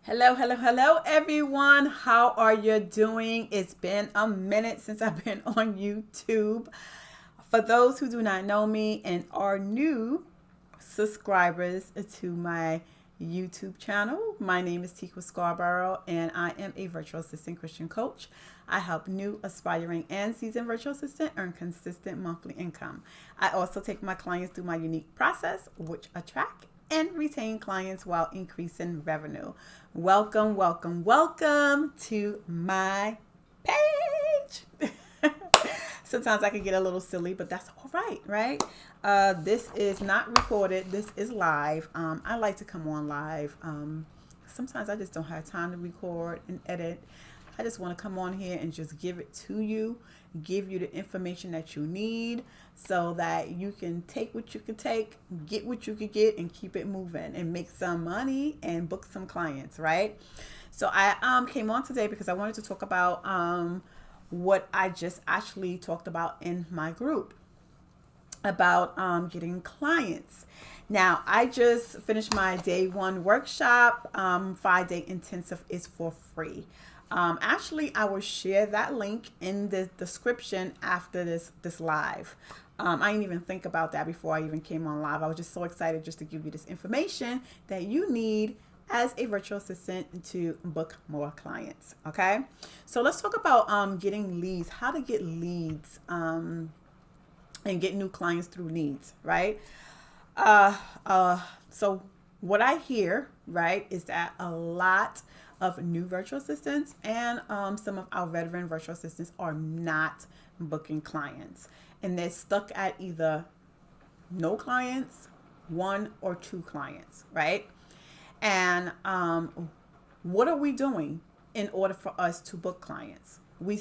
Hello, hello, hello, everyone. How are you doing? It's been a minute since I've been on YouTube. For those who do not know me and are new subscribers to my YouTube channel, my name is Teekwa Scarborough, and I am a virtual assistant Christian coach. I help new, aspiring, and seasoned virtual assistant earn consistent monthly income. I also take my clients through my unique process, which attract and retain clients while increasing revenue. Welcome, welcome, welcome to my page. Sometimes I can get a little silly, but that's all right, right? This is not recorded. This is live. I like to come on live. Sometimes I just don't have time to record and edit. I just want to come on here and just give it to you, give you the information that you need so that you can take what you can take, get what you can get, and keep it moving and make some money and book some clients, right? So I came on today because I wanted to talk about what I just actually talked about in my group about getting clients. Now, I just finished my day one workshop. 5-day intensive is for free. Actually, I will share that link in the description after this live. I didn't even think about that before I even came on live. I was just so excited just to give you this information that you need as a virtual assistant to book more clients. Okay, so let's talk about getting leads, how to get leads, and get new clients through leads, right? So what I hear, right, is that a lot of new virtual assistants and some of our veteran virtual assistants are not booking clients, and they're stuck at either no clients, one or two clients, right? And what are we doing in order for us to book clients? We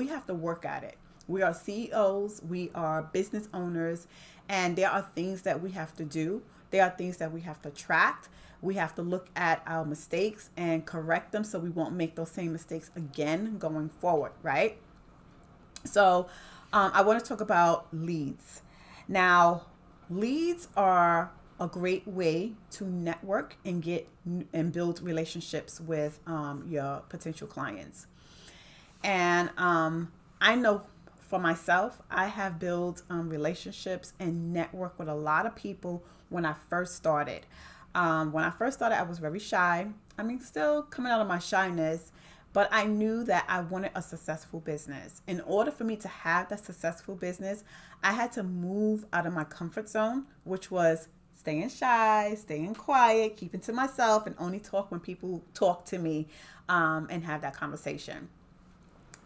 have to work at it. We are CEOs, we are business owners, and there are things that we have to do. There are things that we have to track. We have to look at our mistakes and correct them so we won't make those same mistakes again going forward, right? So I want to talk about leads. Now, leads are a great way to network and get and build relationships with your potential clients. And I know for myself, I have built relationships and network with a lot of people when I first started. I was very shy. I mean, still coming out of my shyness, but I knew that I wanted a successful business. In order for me to have that successful business, I had to move out of my comfort zone, which was staying shy, staying quiet, keeping to myself, and only talk when people talk to me and have that conversation.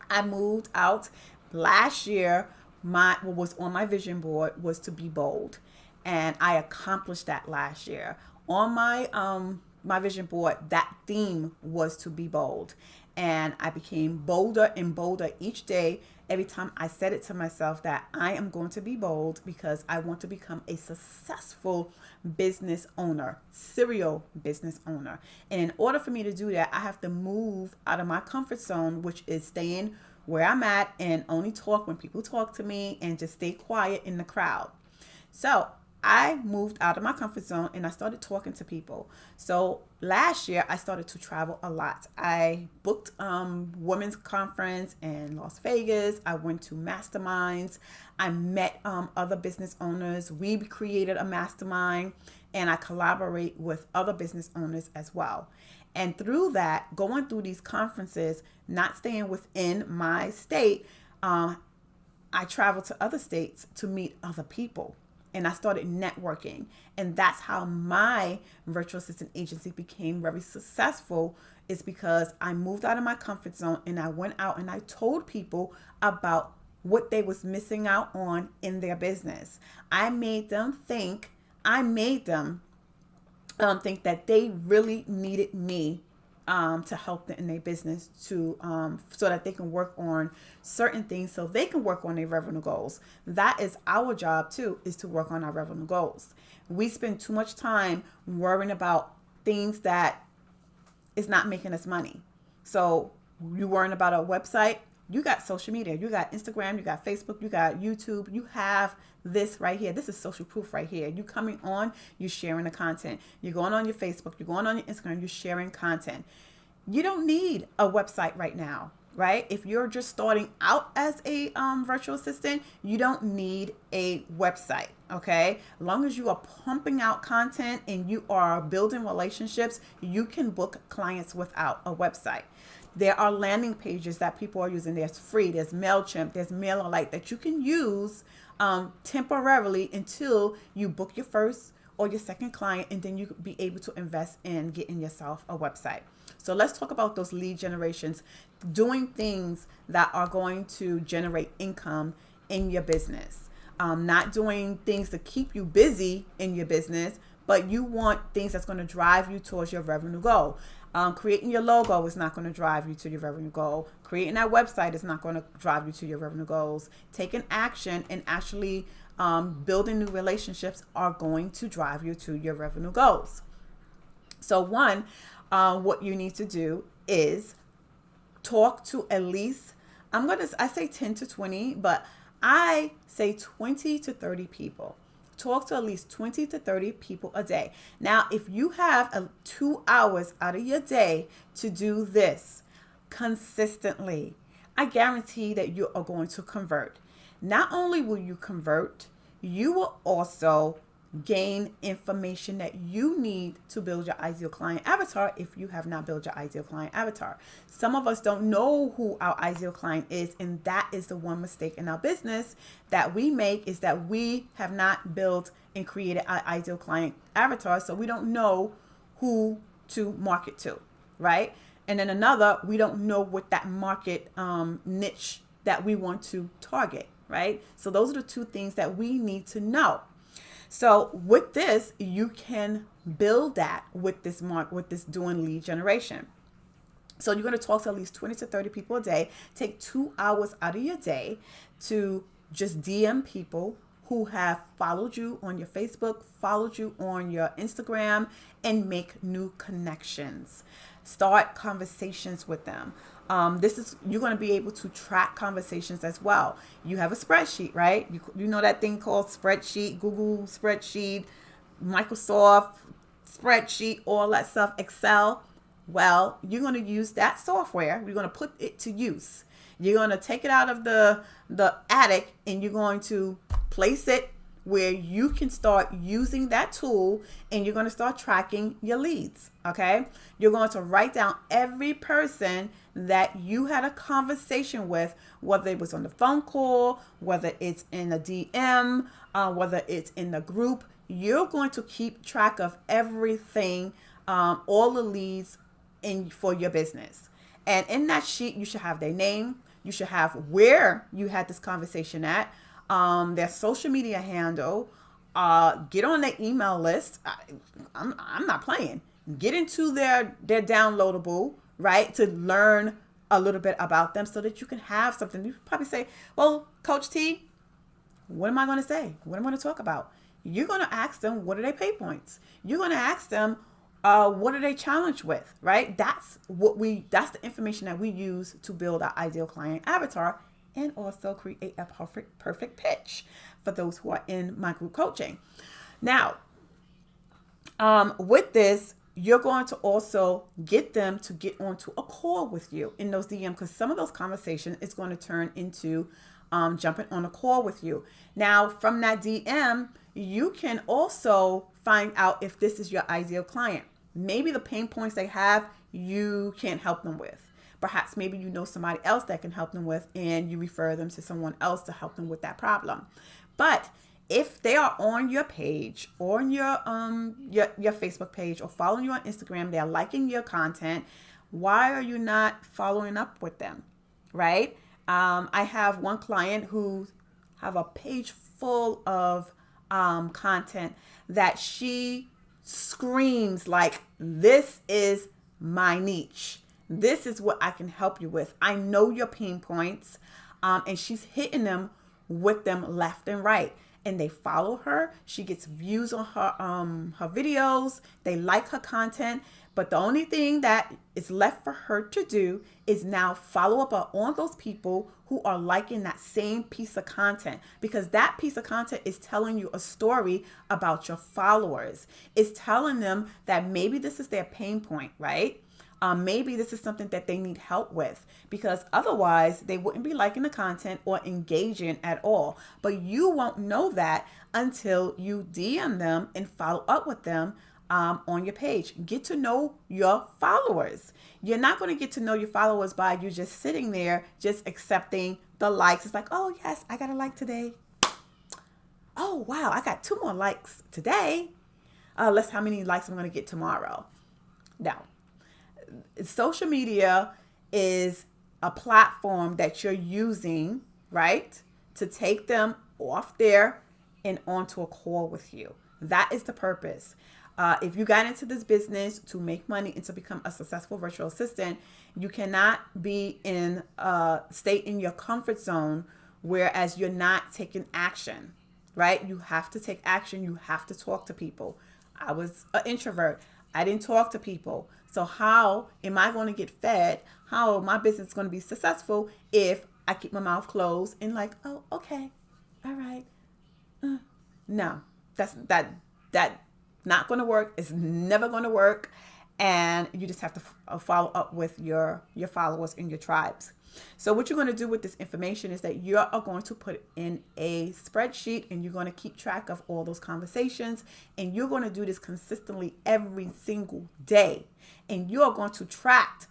I moved out last year. What was on my vision board was to be bold, and I accomplished that last year. On my vision board, that theme was to be bold, and I became bolder and bolder each day. Every time I said it to myself that I am going to be bold because I want to become a successful business owner, serial business owner. And in order for me to do that, I have to move out of my comfort zone, which is staying where I'm at and only talk when people talk to me and just stay quiet in the crowd. So I moved out of my comfort zone and I started talking to people. So last year I started to travel a lot. I booked women's conference in Las Vegas. I went to masterminds. I met other business owners. We created a mastermind, and I collaborate with other business owners as well. And through that, going through these conferences, not staying within my state, I traveled to other states to meet other people, and I started networking. And that's how my virtual assistant agency became very successful, is because I moved out of my comfort zone and I went out and I told people about what they was missing out on in their business. I made them think that they really needed me to help them in their business to so that they can work on certain things, so they can work on their revenue goals. That is our job too, is to work on our revenue goals. We spend too much time worrying about things that is not making us money. So you worrying about a website, You got social media. You got Instagram. You got Facebook. You got YouTube. You have this right here. This is social proof right here. You coming on, you sharing the content. You're going on your Facebook. You're going on your Instagram. You're sharing content. You don't need a website right now, right? If you're just starting out as a virtual assistant, you don't need a website, okay? As long as you are pumping out content and you are building relationships, you can book clients without a website. There are landing pages that people are using. There's free, there's MailChimp, there's MailerLite that you can use temporarily until you book your first or your second client, and then you could be able to invest in getting yourself a website. So let's talk about those lead generations, doing things that are going to generate income in your business. Not doing things to keep you busy in your business, but you want things that's going to drive you towards your revenue goal. Creating your logo is not going to drive you to your revenue goal. Creating that website is not going to drive you to your revenue goals. Taking action and actually building new relationships are going to drive you to your revenue goals. So one, what you need to do is talk to at least, I say 10 to 20, but I say 20 to 30 people. Talk to at least 20 to 30 people a day. Now, if you have 2 hours out of your day to do this consistently, I guarantee that you are going to convert. Not only will you convert, you will also gain information that you need to build your ideal client avatar if you have not built your ideal client avatar. Some of us don't know who our ideal client is, and that is the one mistake in our business that we make, is that we have not built and created our ideal client avatar, so we don't know who to market to, right? And then another, we don't know what that market niche that we want to target, right? So those are the two things that we need to know. So with this, you can build that with this doing lead generation. So you're going to talk to at least 20 to 30 people a day. Take 2 hours out of your day to just DM people who have followed you on your Facebook, followed you on your Instagram, and make new connections. Start conversations with them. You're going to be able to track conversations as well. You have a spreadsheet, right? You know that thing called spreadsheet, Google spreadsheet, Microsoft spreadsheet, all that stuff, Excel. Well, you're going to use that software. You're going to put it to use. You're going to take it out of the attic and you're going to place it where you can start using that tool, and you're going to start tracking your leads, okay? You're going to write down every person that you had a conversation with, whether it was on the phone call, whether it's in a DM, whether it's in the group. You're going to keep track of everything, all the leads for your business. And in that sheet, you should have their name. You should have where you had this conversation at, their social media handle, get on their email list. I'm not playing. Get into their downloadable, right, to learn a little bit about them so that you can have something. You probably say, well, Coach T, what am I going to say? What am I going to talk about? You're going to ask them, what are their pay points? You're going to ask them, what are they challenged with, right? That's the information that we use to build our ideal client avatar, and also create a perfect pitch for those who are in my group coaching. Now, with this, you're going to also get them to get onto a call with you in those DM, because some of those conversations is going to turn into jumping on a call with you. Now, from that DM, you can also find out if this is your ideal client. Maybe the pain points they have, you can't help them with. Perhaps maybe you know somebody else that can help them with, and you refer them to someone else to help them with that problem. But if they are on your page or on your Facebook page or following you on Instagram, they're liking your content, why are you not following up with them, right? I have one client who have a page full of content that she screams like, this is my niche. This is what I can help you with. I know your pain points. And she's hitting them with them left and right. and they follow her, she gets views on her videos, they like her content, but the only thing that is left for her to do is now follow up on those people who are liking that same piece of content, because that piece of content is telling you a story about your followers. It's telling them that maybe this is their pain point, right? Maybe this is something that they need help with, because otherwise they wouldn't be liking the content or engaging at all. But you won't know that until you DM them and follow up with them on your page. Get to know your followers. You're not going to get to know your followers by you just sitting there, just accepting the likes. It's like, oh yes, I got a like today. Oh wow, I got 2 more likes today. Let's see how many likes I'm going to get tomorrow. Now, social media is a platform that you're using, right, to take them off there and onto a call with you. That is the purpose. If you got into this business to make money and to become a successful virtual assistant, you cannot be in stay in your comfort zone, whereas you're not taking action, right? You have to take action. You have to talk to people. I was an introvert. I didn't talk to people. So how am I going to get fed? How my business is going to be successful if I keep my mouth closed and like, oh, okay, all right. No, that's not going to work. It's never going to work. And you just have to follow up with your followers and your tribes. So what you're going to do with this information is that you are going to put in a spreadsheet, and you're going to keep track of all those conversations, and you're going to do this consistently every single day. And you are going to track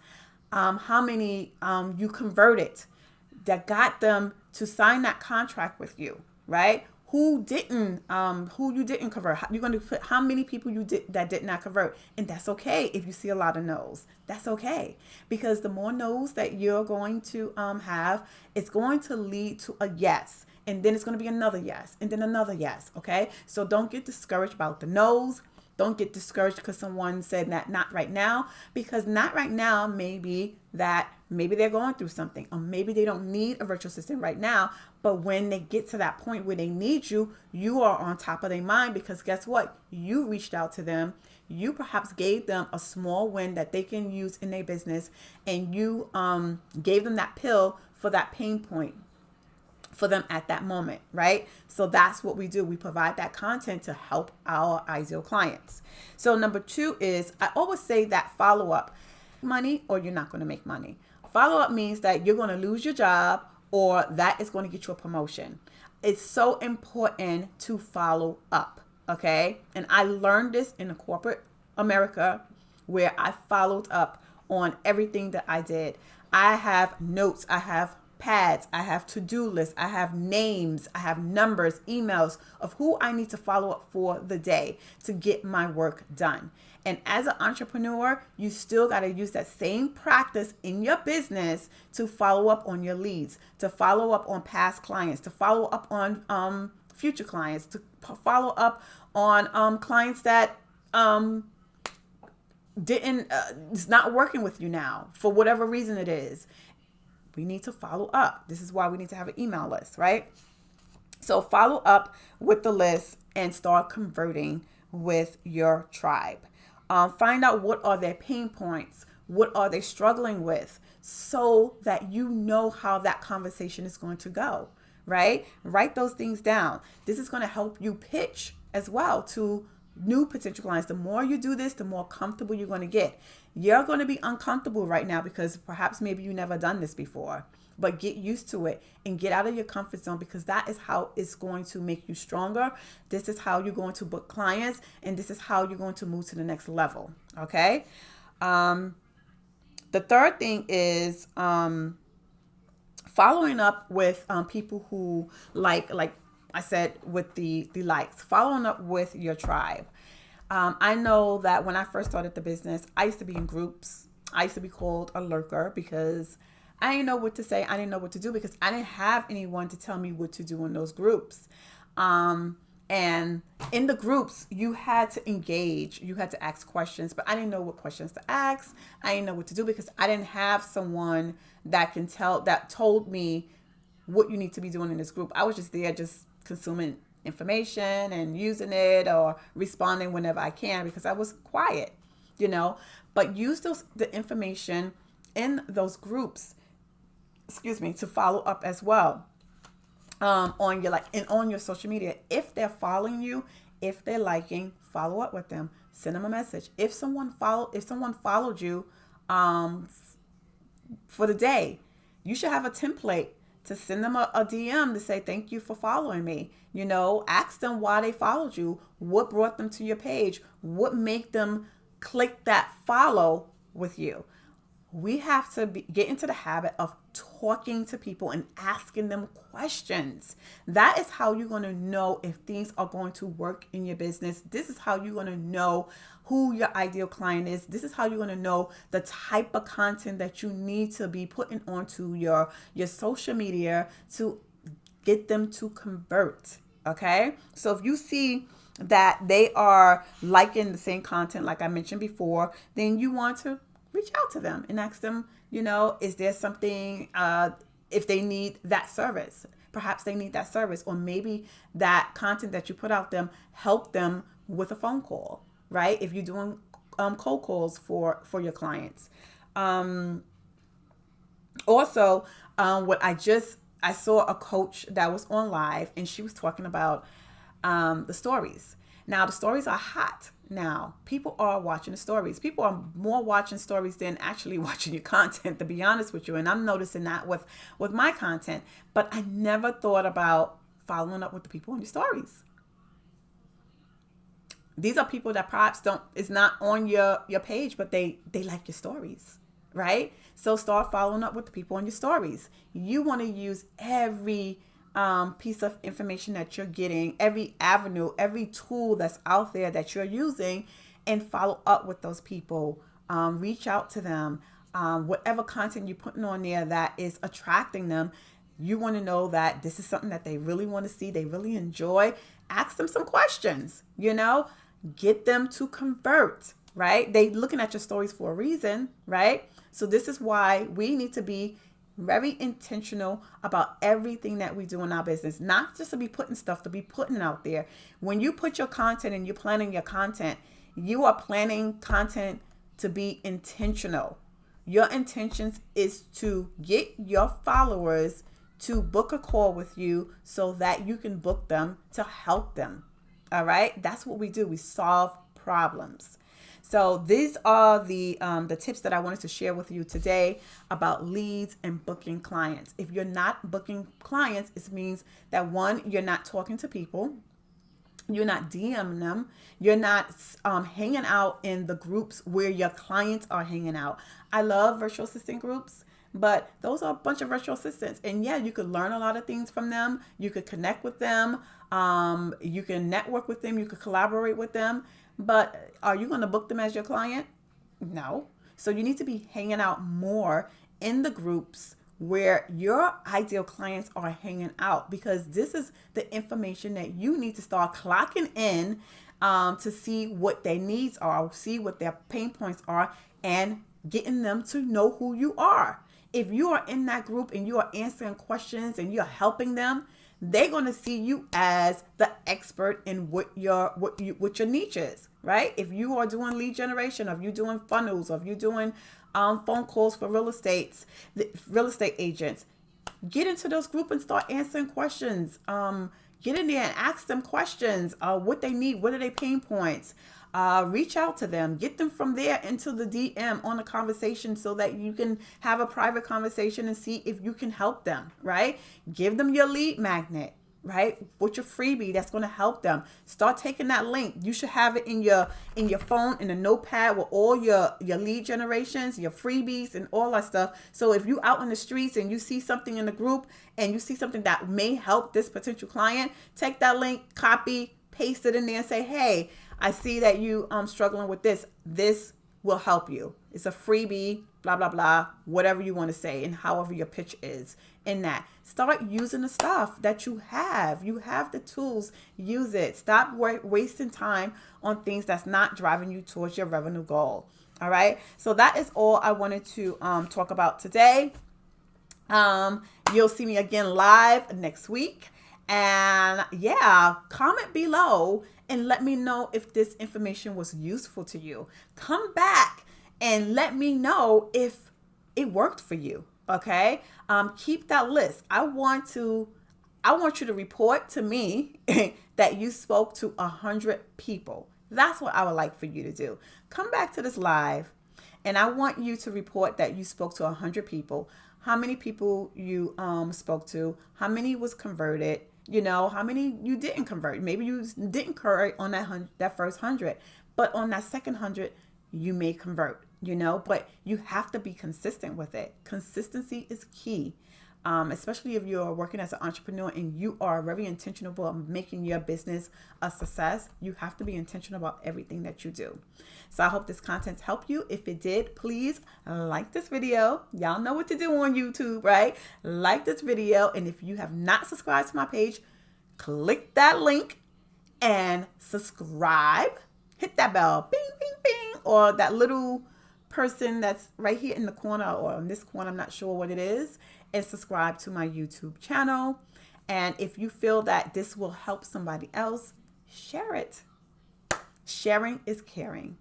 how many you converted that got them to sign that contract with you, right? Who you didn't convert. You're going to put how many people you did that did not convert. And that's okay if you see a lot of no's. That's okay. Because the more no's that you're going to have, it's going to lead to a yes. And then it's going to be another yes. And then another yes. Okay. So don't get discouraged about the no's. Don't get discouraged because someone said that not right now, because not right now maybe they're going through something, or maybe they don't need a virtual assistant right now. But when they get to that point where they need you, you are on top of their mind, because guess what? You reached out to them. You perhaps gave them a small win that they can use in their business, and you gave them that pill for that pain point for them at that moment, right? So that's what we do. We provide that content to help our ideal clients. So number 2 is, I always say that follow up, money or you're not going to make money. Follow up means that you're going to lose your job, or that is going to get you a promotion. It's so important to follow up. Okay. And I learned this in the corporate America, where I followed up on everything that I did. I have notes. I have pads, I have to-do lists, I have names, I have numbers, emails of who I need to follow up for the day to get my work done. And as an entrepreneur, you still got to use that same practice in your business to follow up on your leads, to follow up on past clients, to follow up on future clients, to follow up on clients that it's not working with you now for whatever reason it is. We need to follow up. This is why we need to have an email list, right? So follow up with the list and start converting with your tribe. Find out what are their pain points, what are they struggling with, so that you know how that conversation is going to go, right? Write those things down. This is going to help you pitch as well to new potential clients. The more you do this, the more comfortable you're going to get. You're going to be uncomfortable right now because perhaps maybe you've never done this before, but get used to it and get out of your comfort zone, because that is how it's going to make you stronger. This is how you're going to book clients, and this is how you're going to move to the next level. Okay. The third thing is following up with people who like I said, with the likes, following up with your tribe. I know that when I first started the business, I used to be in groups. I used to be called a lurker because I didn't know what to say. I didn't know what to do because I didn't have anyone to tell me what to do in those groups. And in the groups, you had to engage, you had to ask questions, but I didn't know what questions to ask. I didn't know what to do because I didn't have someone that told me what you need to be doing in this group. I was just there, just consuming information and using it or responding whenever I can because I was quiet, but use the information in those groups, to follow up as well. On your and on your social media, if they're following you, if they're liking, follow up with them, send them a message. If someone followed you for the day, you should have a template to send them a DM to say thank you for following me. Ask them why they followed you, what brought them to your page, what made them click that follow with you. We have to get into the habit of talking to people and asking them questions. That is how you're going to know if things are going to work in your business. This is how you're going to know who your ideal client is. This is how you're going to know the type of content that you need to be putting onto your social media to get them to convert. Okay? So if you see that they are liking the same content like I mentioned before, then you want to reach out to them and ask them, is there something, if they need that service, perhaps they need that service, or maybe that content that you put out them help them with a phone call, right? If you're doing cold calls for your clients. Also, I saw a coach that was on live and she was talking about the stories. Now, the stories are hot. Now, people are watching the stories. People are more watching stories than actually watching your content, to be honest with you. And I'm noticing that with my content. But I never thought about following up with the people on your stories. These are people that perhaps is not on your page, but they like your stories, right? So start following up with the people on your stories. You want to use every piece of information that you're getting, every avenue, every tool that's out there that you're using, and follow up with those people. Reach out to them. Whatever content you're putting on there that is attracting them, you want to know that this is something that they really want to see, they really enjoy. Ask them some questions, get them to convert, right? They looking at your stories for a reason, right? So this is why we need to be very intentional about everything that we do in our business, not just to be putting stuff, to be putting it out there. When you put your content and you're planning your content, you are planning content to be intentional. Your intentions is to get your followers to book a call with you so that you can book them to help them. All right. That's what we do. We solve problems. So these are the tips that I wanted to share with you today about leads and booking clients. If you're not booking clients, it means that one, you're not talking to people. You're not DMing them. You're not hanging out in the groups where your clients are hanging out. I love virtual assistant groups, but those are a bunch of virtual assistants. And yeah, you could learn a lot of things from them. You could connect with them. You can network with them. You could collaborate with them. But are you going to book them as your client? No. So you need to be hanging out more in the groups where your ideal clients are hanging out, because this is the information that you need to start clocking in to see what their needs are, see what their pain points are, and getting them to know who you are. If you are in that group and you are answering questions and you're helping them, they're going to see you as the expert in what your niche is, right? If you are doing lead generation, if you're doing funnels, if you're doing phone calls for real estate agents, get into those groups and start answering questions. Get in there and ask them questions, what they need, what are their pain points. Reach out to them, get them from there into the DM on a conversation so that you can have a private conversation and see if you can help them, right? Give them your lead magnet, right? With your freebie that's going to help them. Start taking that link. You should have it in your phone, in a notepad with all your lead generations, your freebies and all that stuff. So if you out in the streets and you see something in the group and you see something that may help this potential client, take that link, copy, paste it in there and say, hey, I see that you struggling with this. This will help you. It's a freebie, blah, blah, blah, whatever you want to say, and however your pitch is in that. Start using the stuff that you have. You have the tools. Use it. Stop wasting time on things that's not driving you towards your revenue goal. All right. So that is all I wanted to talk about today. You'll see me again live next week. And yeah, comment below and let me know if this information was useful to you. Come back and let me know if it worked for you. Okay. Keep that list. I want you to report to me that you spoke to 100 people. That's what I would like for you to do. Come back to this live and I want you to report that you spoke to 100 people. How many people you spoke to? How many was converted? You know, how many you didn't convert? Maybe you didn't convert on that first 100, but on that second 100, you may convert. You know, but you have to be consistent with it. Consistency is key. Especially if you're working as an entrepreneur and you are very intentional about making your business a success, you have to be intentional about everything that you do. So I hope this content helped you. If it did, please like this video. Y'all know what to do on YouTube, right? Like this video. And if you have not subscribed to my page, click that link and subscribe. Hit that bell, bing, bing, bing, or that little person that's right here in the corner or in this corner, I'm not sure what it is, and subscribe to my YouTube channel. And if you feel that this will help somebody else, share it. Sharing is caring.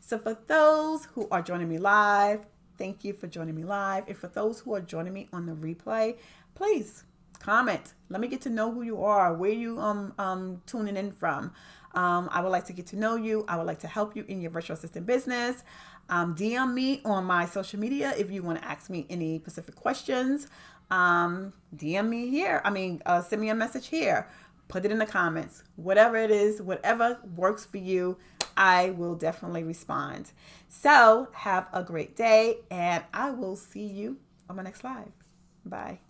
So for those who are joining me live, thank you for joining me live. And for those who are joining me on the replay, please comment. Let me get to know who you are, where you tuning in from. I would like to get to know you. I would like to help you in your virtual assistant business. DM me on my social media if you want to ask me any specific questions. DM me here. Send me a message here. Put it in the comments. Whatever it is, whatever works for you, I will definitely respond. So have a great day, and I will see you on my next live. Bye.